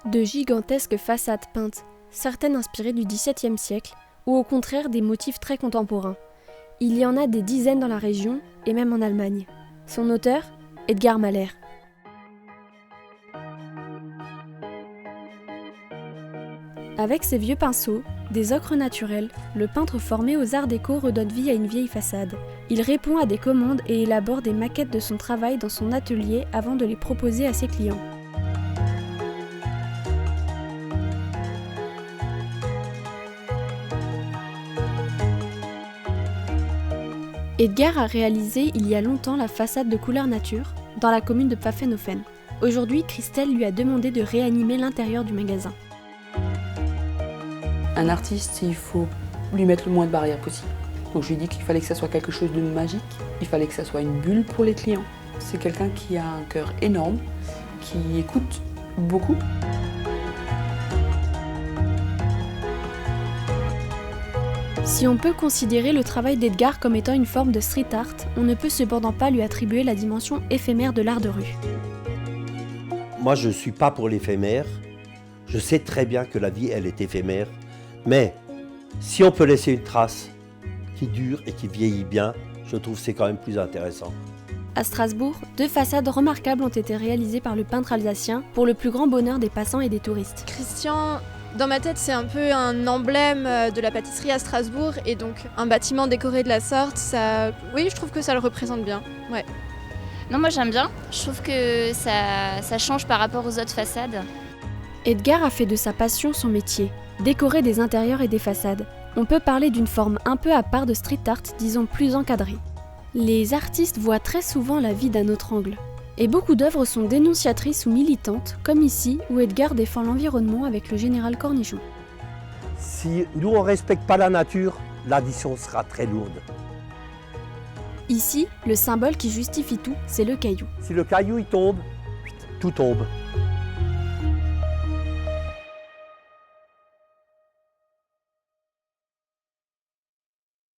De gigantesques façades peintes, certaines inspirées du XVIIe siècle, ou au contraire des motifs très contemporains. Il y en a des dizaines dans la région, et même en Allemagne. Son auteur, Edgar Mahler. Avec ses vieux pinceaux, des ocres naturels, le peintre formé aux arts déco redonne vie à une vieille façade. Il répond à des commandes et élabore des maquettes de son travail dans son atelier avant de les proposer à ses clients. Edgar a réalisé il y a longtemps la façade de couleur nature dans la commune de Pfaffenhofen. Aujourd'hui, Christelle lui a demandé de réanimer l'intérieur du magasin. Un artiste, il faut lui mettre le moins de barrières possible. Donc je lui ai dit qu'il fallait que ça soit quelque chose de magique, il fallait que ça soit une bulle pour les clients. C'est quelqu'un qui a un cœur énorme, qui écoute beaucoup. Si on peut considérer le travail d'Edgar comme étant une forme de street art, on ne peut cependant pas lui attribuer la dimension éphémère de l'art de rue. Moi, je ne suis pas pour l'éphémère. Je sais très bien que la vie, elle est éphémère. Mais si on peut laisser une trace qui dure et qui vieillit bien, je trouve que c'est quand même plus intéressant. À Strasbourg, 2 façades remarquables ont été réalisées par le peintre alsacien pour le plus grand bonheur des passants et des touristes. Christian, dans ma tête, c'est un peu un emblème de la pâtisserie à Strasbourg, et donc un bâtiment décoré de la sorte, oui, je trouve que ça le représente bien. Ouais. Non, moi j'aime bien. Je trouve que ça change par rapport aux autres façades. Edgar a fait de sa passion son métier, décorer des intérieurs et des façades. On peut parler d'une forme un peu à part de street art, disons plus encadrée. Les artistes voient très souvent la vie d'un autre angle. Et beaucoup d'œuvres sont dénonciatrices ou militantes, comme ici, où Edgar défend l'environnement avec le général Cornichon. Si nous, on ne respecte pas la nature, l'addition sera très lourde. Ici, le symbole qui justifie tout, c'est le caillou. Si le caillou il tombe, tout tombe.